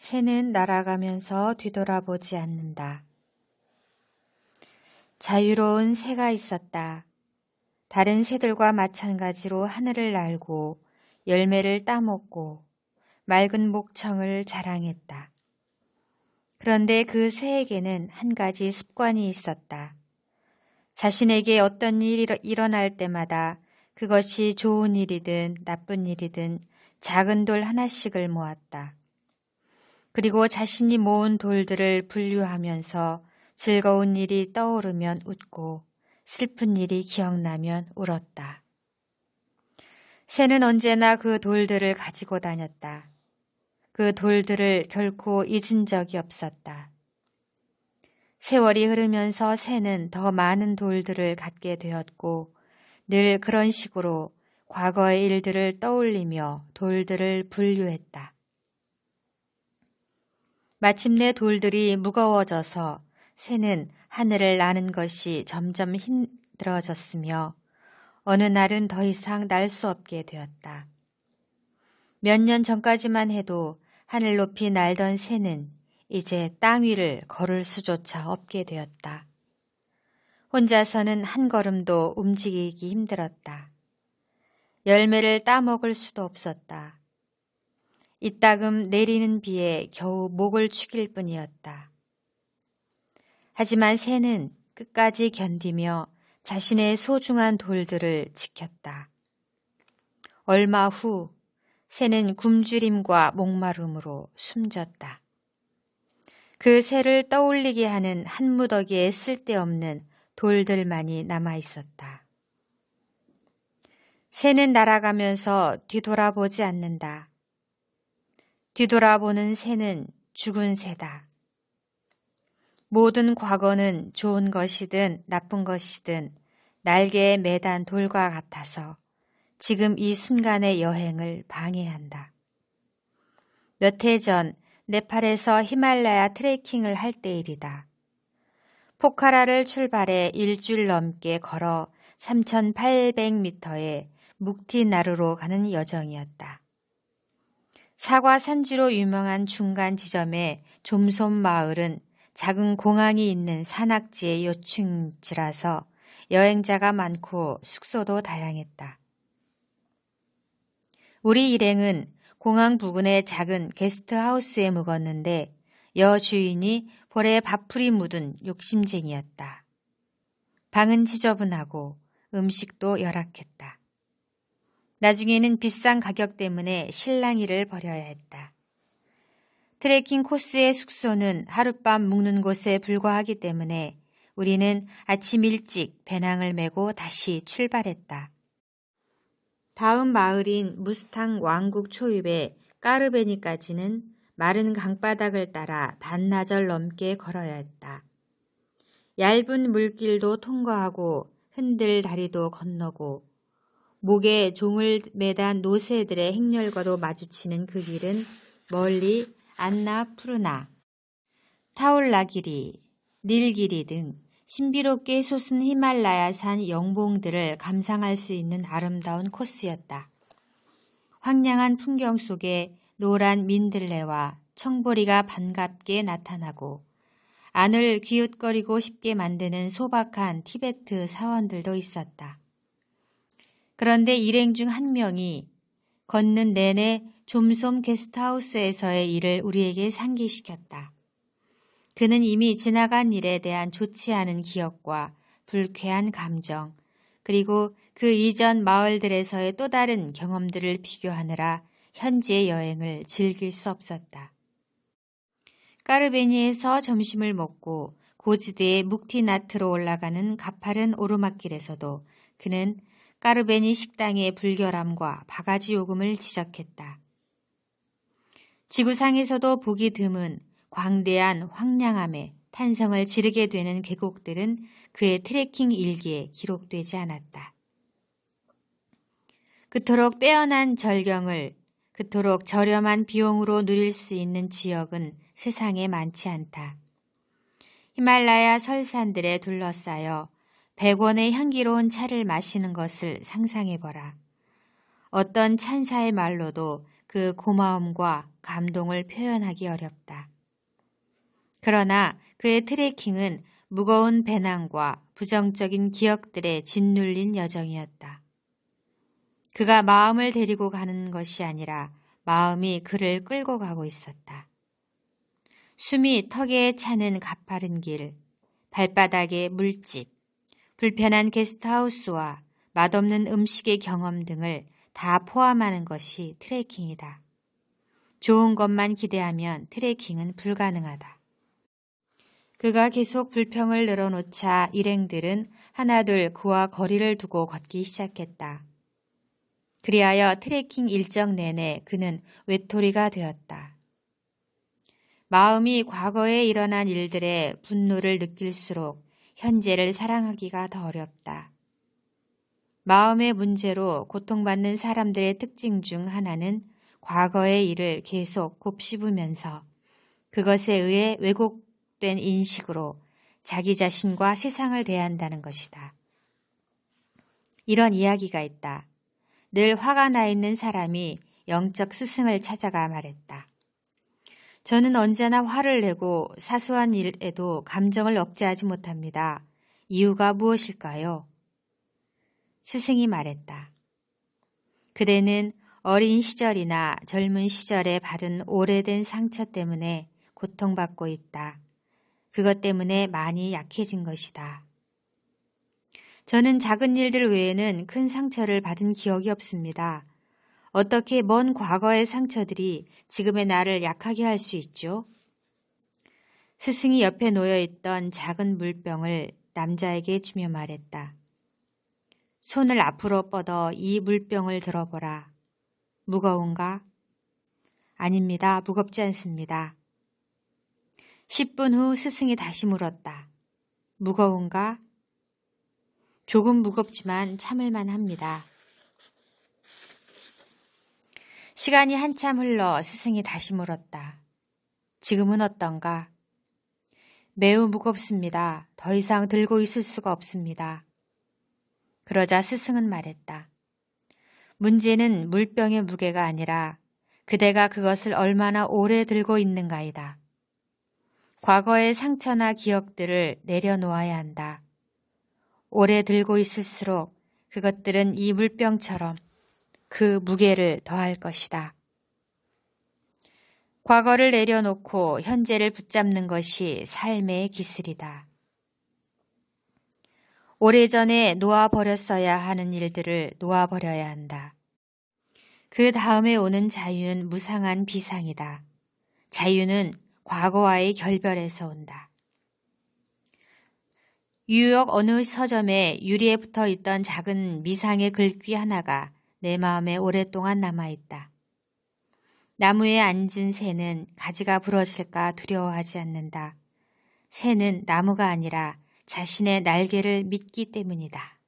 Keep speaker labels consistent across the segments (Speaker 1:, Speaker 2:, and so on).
Speaker 1: 새는 날아가면서 뒤돌아보지 않는다. 자유로운 새가 있었다. 다른 새들과 마찬가지로 하늘을 날고 열매를 따먹고 맑은 목청을 자랑했다. 그런데 그 새에게는 한 가지 습관이 있었다. 자신에게 어떤 일이 일어날 때마다 그것이 좋은 일이든 나쁜 일이든 작은 돌 하나씩을 모았다. 그리고 자신이 모은 돌들을 분류하면서 즐거운 일이 떠오르면 웃고 슬픈 일이 기억나면 울었다. 새는 언제나 그 돌들을 가지고 다녔다. 그 돌들을 결코 잊은 적이 없었다. 세월이 흐르면서 새는 더 많은 돌들을 갖게 되었고 늘 그런 식으로 과거의 일들을 떠올리며 돌들을 분류했다. 마침내 돌들이 무거워져서 새는 하늘을 나는 것이 점점 힘들어졌으며 어느 날은 더 이상 날 수 없게 되었다. 몇 년 전까지만 해도 하늘 높이 날던 새는 이제 땅 위를 걸을 수조차 없게 되었다. 혼자서는 한 걸음도 움직이기 힘들었다. 열매를 따먹을 수도 없었다. 이따금 내리는 비에 겨우 목을 축일 뿐이었다. 하지만 새는 끝까지 견디며 자신의 소중한 돌들을 지켰다. 얼마 후 새는 굶주림과 목마름으로 숨졌다. 그 새를 떠올리게 하는 한 무더기에 쓸데없는 돌들만이 남아 있었다. 새는 날아가면서 뒤돌아보지 않는다. 뒤돌아보는 새는 죽은 새다. 모든 과거는 좋은 것이든 나쁜 것이든 날개에 매단 돌과 같아서 지금 이 순간의 여행을 방해한다. 몇 해 전 네팔에서 히말라야 트레킹을 할 때 일이다. 포카라를 출발해 일주일 넘게 걸어 3,800m의 묵티나루로 가는 여정이었다. 사과 산지로 유명한 중간 지점의 좀솜 마을은 작은 공항이 있는 산악지의 요충지라서 여행자가 많고 숙소도 다양했다. 우리 일행은 공항 부근의 작은 게스트하우스에 묵었는데 여주인이 볼에 밥풀이 묻은 욕심쟁이였다. 방은 지저분하고 음식도 열악했다. 나중에는 비싼 가격 때문에 실랑이를 벌여야 했다. 트레킹 코스의 숙소는 하룻밤 묵는 곳에 불과하기 때문에 우리는 아침 일찍 배낭을 메고 다시 출발했다. 다음 마을인 무스탕 왕국 초입의 까르베니까지는 마른 강바닥을 따라 반나절 넘게 걸어야 했다. 얇은 물길도 통과하고 흔들 다리도 건너고 목에 종을 매단 노새들의 행렬과도 마주치는 그 길은 멀리 안나푸르나, 타올라기리, 닐기리 등 신비롭게 솟은 히말라야산 영봉들을 감상할 수 있는 아름다운 코스였다. 황량한 풍경 속에 노란 민들레와 청보리가 반갑게 나타나고 안을 기웃거리고 싶게 만드는 소박한 티베트 사원들도 있었다. 그런데 일행 중 한 명이 걷는 내내 좀솜 게스트하우스에서의 일을 우리에게 상기시켰다. 그는 이미 지나간 일에 대한 좋지 않은 기억과 불쾌한 감정, 그리고 그 이전 마을들에서의 또 다른 경험들을 비교하느라 현지의 여행을 즐길 수 없었다. 까르베니에서 점심을 먹고 고지대의 묵티나트로 올라가는 가파른 오르막길에서도 그는 까르베니 식당의 불결함과 바가지 요금을 지적했다. 지구상에서도 보기 드문 광대한 황량함에 탄성을 지르게 되는 계곡들은 그의 트레킹 일기에 기록되지 않았다. 그토록 빼어난 절경을 그토록 저렴한 비용으로 누릴 수 있는 지역은 세상에 많지 않다. 히말라야 설산들에 둘러싸여 100원의 향기로운 차를 마시는 것을 상상해보라. 어떤 찬사의 말로도 그 고마움과 감동을 표현하기 어렵다. 그러나 그의 트레킹은 무거운 배낭과 부정적인 기억들에 짓눌린 여정이었다. 그가 마음을 데리고 가는 것이 아니라 마음이 그를 끌고 가고 있었다. 숨이 턱에 차는 가파른 길, 발바닥의 물집, 불편한 게스트하우스와 맛없는 음식의 경험 등을 다 포함하는 것이 트레킹이다. 좋은 것만 기대하면 트레킹은 불가능하다. 그가 계속 불평을 늘어놓자 일행들은 하나둘 그와 거리를 두고 걷기 시작했다. 그리하여 트레킹 일정 내내 그는 외톨이가 되었다. 마음이 과거에 일어난 일들의 분노를 느낄수록 현재를 사랑하기가 더 어렵다. 마음의 문제로 고통받는 사람들의 특징 중 하나는 과거의 일을 계속 곱씹으면서 그것에 의해 왜곡된 인식으로 자기 자신과 세상을 대한다는 것이다. 이런 이야기가 있다. 늘 화가 나 있는 사람이 영적 스승을 찾아가 말했다. 저는 언제나 화를 내고 사소한 일에도 감정을 억제하지 못합니다. 이유가 무엇일까요? 스승이 말했다. 그대는 어린 시절이나 젊은 시절에 받은 오래된 상처 때문에 고통받고 있다. 그것 때문에 많이 약해진 것이다. 저는 작은 일들 외에는 큰 상처를 받은 기억이 없습니다. 어떻게 먼 과거의 상처들이 지금의 나를 약하게 할 수 있죠? 스승이 옆에 놓여있던 작은 물병을 남자에게 주며 말했다. 손을 앞으로 뻗어 이 물병을 들어보라. 무거운가? 아닙니다. 무겁지 않습니다. 10분 후 스승이 다시 물었다. 무거운가? 조금 무겁지만 참을만 합니다. 시간이 한참 흘러 스승이 다시 물었다. 지금은 어떤가? 매우 무겁습니다. 더 이상 들고 있을 수가 없습니다. 그러자 스승은 말했다. 문제는 물병의 무게가 아니라 그대가 그것을 얼마나 오래 들고 있는가이다. 과거의 상처나 기억들을 내려놓아야 한다. 오래 들고 있을수록 그것들은 이 물병처럼 그 무게를 더할 것이다. 과거를 내려놓고 현재를 붙잡는 것이 삶의 기술이다. 오래전에 놓아버렸어야 하는 일들을 놓아버려야 한다. 그 다음에 오는 자유는 무상한 비상이다. 자유는 과거와의 결별에서 온다. 뉴욕 어느 서점에 유리에 붙어 있던 작은 미상의 글귀 하나가 내 마음에 오랫동안 남아있다. 나무에 앉은 새는 가지가 부러질까 두려워하지 않는다. 새는 나무가 아니라 자신의 날개를 믿기 때문이다.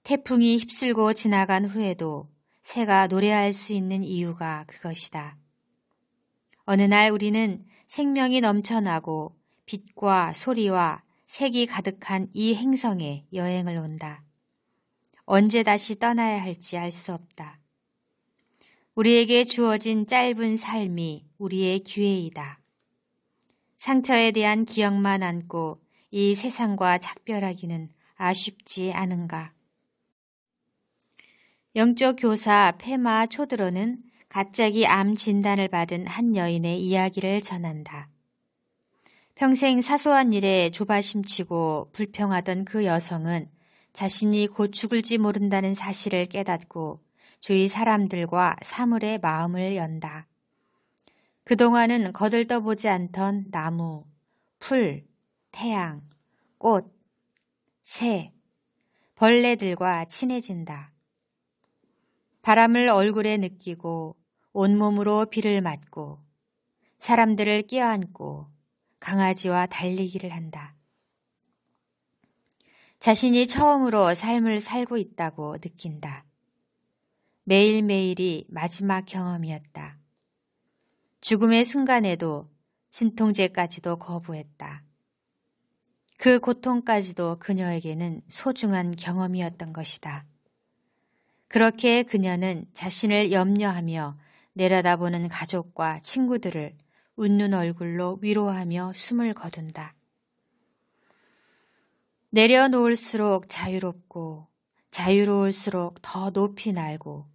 Speaker 1: 태풍이 휩쓸고 지나간 후에도 새가 노래할 수 있는 이유가 그것이다. 어느 날 우리는 생명이 넘쳐나고 빛과 소리와 색이 가득한 이 행성에 여행을 온다. 언제 다시 떠나야 할지 알 수 없다. 우리에게 주어진 짧은 삶이 우리의 기회이다. 상처에 대한 기억만 안고 이 세상과 작별하기는 아쉽지 않은가. 영적 교사 페마 초드로는 갑자기 암 진단을 받은 한 여인의 이야기를 전한다. 평생 사소한 일에 조바심치고 불평하던 그 여성은 자신이 곧 죽을지 모른다는 사실을 깨닫고 주위 사람들과 사물의 마음을 연다. 그동안은 거들떠보지 않던 나무, 풀, 태양, 꽃, 새, 벌레들과 친해진다. 바람을 얼굴에 느끼고 온몸으로 비를 맞고 사람들을 껴안고 강아지와 달리기를 한다. 자신이 처음으로 삶을 살고 있다고 느낀다. 매일매일이 마지막 경험이었다. 죽음의 순간에도 진통제까지도 거부했다. 그 고통까지도 그녀에게는 소중한 경험이었던 것이다. 그렇게 그녀는 자신을 염려하며 내려다보는 가족과 친구들을 웃는 얼굴로 위로하며 숨을 거둔다. 내려놓을수록 자유롭고 자유로울수록 더 높이 날고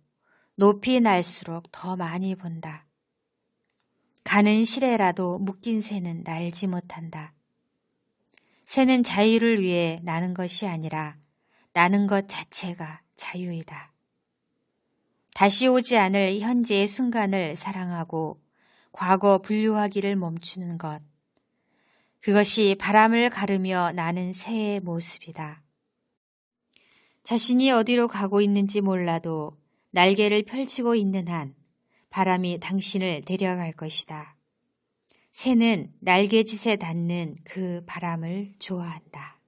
Speaker 1: 높이 날수록 더 많이 본다. 가는 실에라도 묶인 새는 날지 못한다. 새는 자유를 위해 나는 것이 아니라 나는 것 자체가 자유이다. 다시 오지 않을 현재의 순간을 사랑하고 과거 분류하기를 멈추는 것. 그것이 바람을 가르며 나는 새의 모습이다. 자신이 어디로 가고 있는지 몰라도 날개를 펼치고 있는 한 바람이 당신을 데려갈 것이다. 새는 날개짓에 닿는 그 바람을 좋아한다.